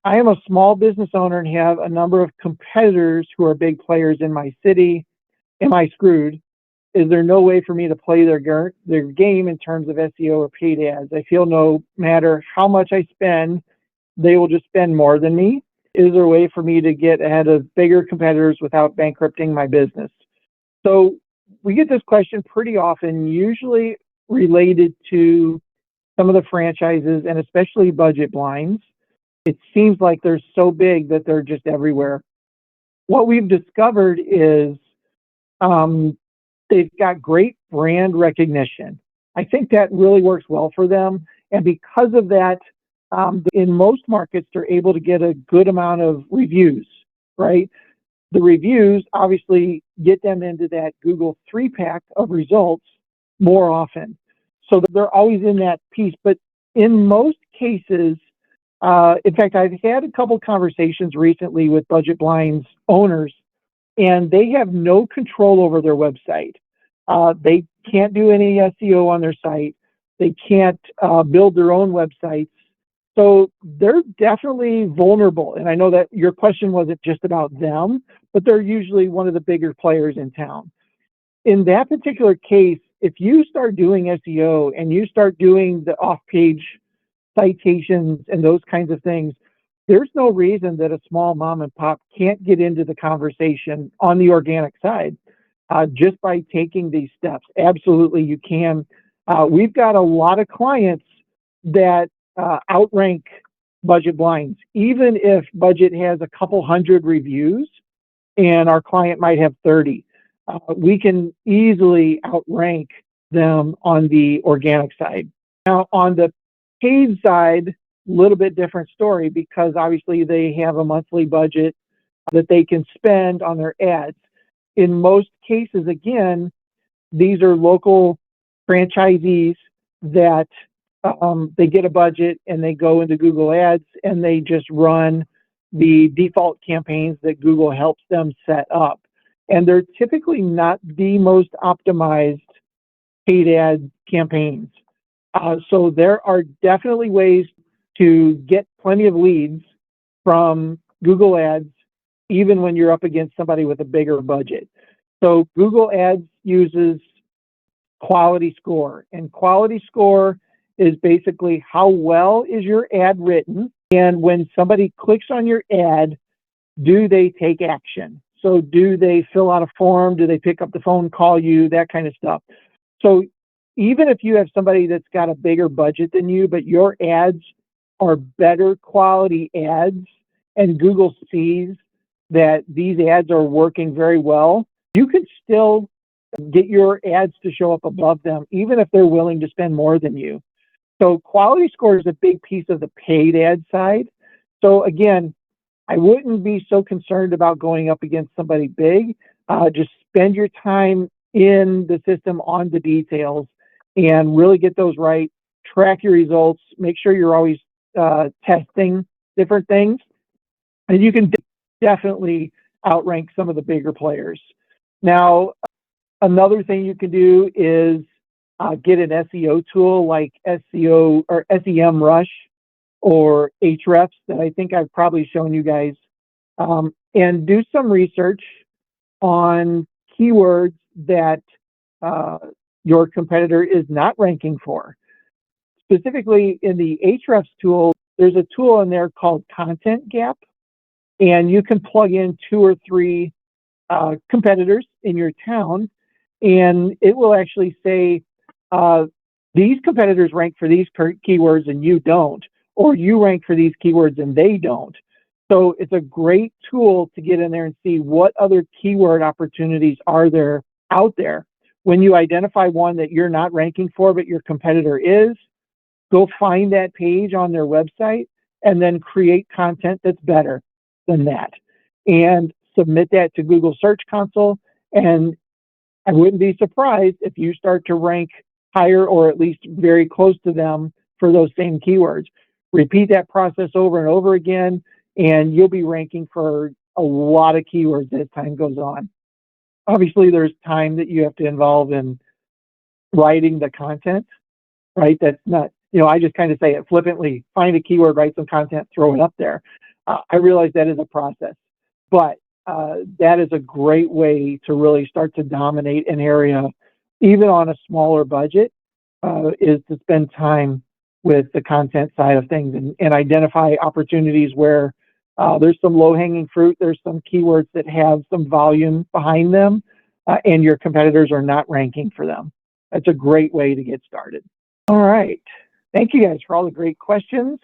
I am a small business owner and have a number of competitors who are big players in my city. Am I screwed? Is there no way for me to play their game in terms of SEO or paid ads? I feel no matter how much I spend, they will just spend more than me. Is there a way for me to get ahead of bigger competitors without bankrupting my business? So we get this question pretty often, usually related to some of the franchises and especially budget blinds. It seems like they're so big that they're just everywhere. What we've discovered is they've got great brand recognition. I think that really works well for them. And because of that, in most markets, they're able to get a good amount of reviews, right? The reviews obviously get them into that Google 3-pack of results more often. So they're always in that piece. But in most cases, in fact, I've had a couple conversations recently with budget blinds owners, and they have no control over their website. They can't do any SEO on their site. They can't build their own websites. So they're definitely vulnerable. And I know that your question wasn't just about them, but they're usually one of the bigger players in town. In that particular case, if you start doing SEO and you start doing the off-page citations and those kinds of things, there's no reason that a small mom and pop can't get into the conversation on the organic side just by taking these steps. Absolutely, you can. We've got a lot of clients that outrank budget blinds, even if budget has a couple hundred reviews and our client might have 30. We can easily outrank them on the organic side. Now, on the paid side, a little bit different story, because obviously they have a monthly budget that they can spend on their ads. In most cases, again, these are local franchisees that they get a budget and they go into Google Ads and they just run the default campaigns that Google helps them set up. And they're typically not the most optimized paid ad campaigns. So there are definitely ways to get plenty of leads from Google Ads, even when you're up against somebody with a bigger budget. So Google Ads uses quality score, and quality score is basically how well is your ad written, and when somebody clicks on your ad, do they take action? So do they fill out a form? Do they pick up the phone, call you, that kind of stuff? So even if you have somebody that's got a bigger budget than you, but your ads are better quality ads, and Google sees that these ads are working very well, you can still get your ads to show up above them, even if they're willing to spend more than you. So quality score is a big piece of the paid ad side. So again, I wouldn't be so concerned about going up against somebody big. Just spend your time in the system on the details and really get those right. Track your results. Make sure you're always testing different things. And you can definitely outrank some of the bigger players. Now, another thing you can do is get an SEO tool like SEO or SEMrush or Ahrefs that I think I've probably shown you guys, and do some research on keywords that your competitor is not ranking for. Specifically in the Ahrefs tool, there's a tool in there called Content Gap, and you can plug in 2 or 3 competitors in your town, and it will actually say, these competitors rank for these keywords and you don't, or you rank for these keywords and they don't. So it's a great tool to get in there and see what other keyword opportunities are there out there. When you identify one that you're not ranking for, but your competitor is, go find that page on their website and then create content that's better than that and submit that to Google Search Console. And I wouldn't be surprised if you start to rank higher or at least very close to them for those same keywords. Repeat that process over and over again, and you'll be ranking for a lot of keywords as time goes on. Obviously, there's time that you have to involve in writing the content, right? That's not, I just kind of say it flippantly, find a keyword, write some content, throw it up there. I realize that is a process, but that is a great way to really start to dominate an area, even on a smaller budget, is to spend time with the content side of things and identify opportunities where there's some low-hanging fruit, there's some keywords that have some volume behind them, and your competitors are not ranking for them. That's a great way to get started. All right. Thank you guys for all the great questions.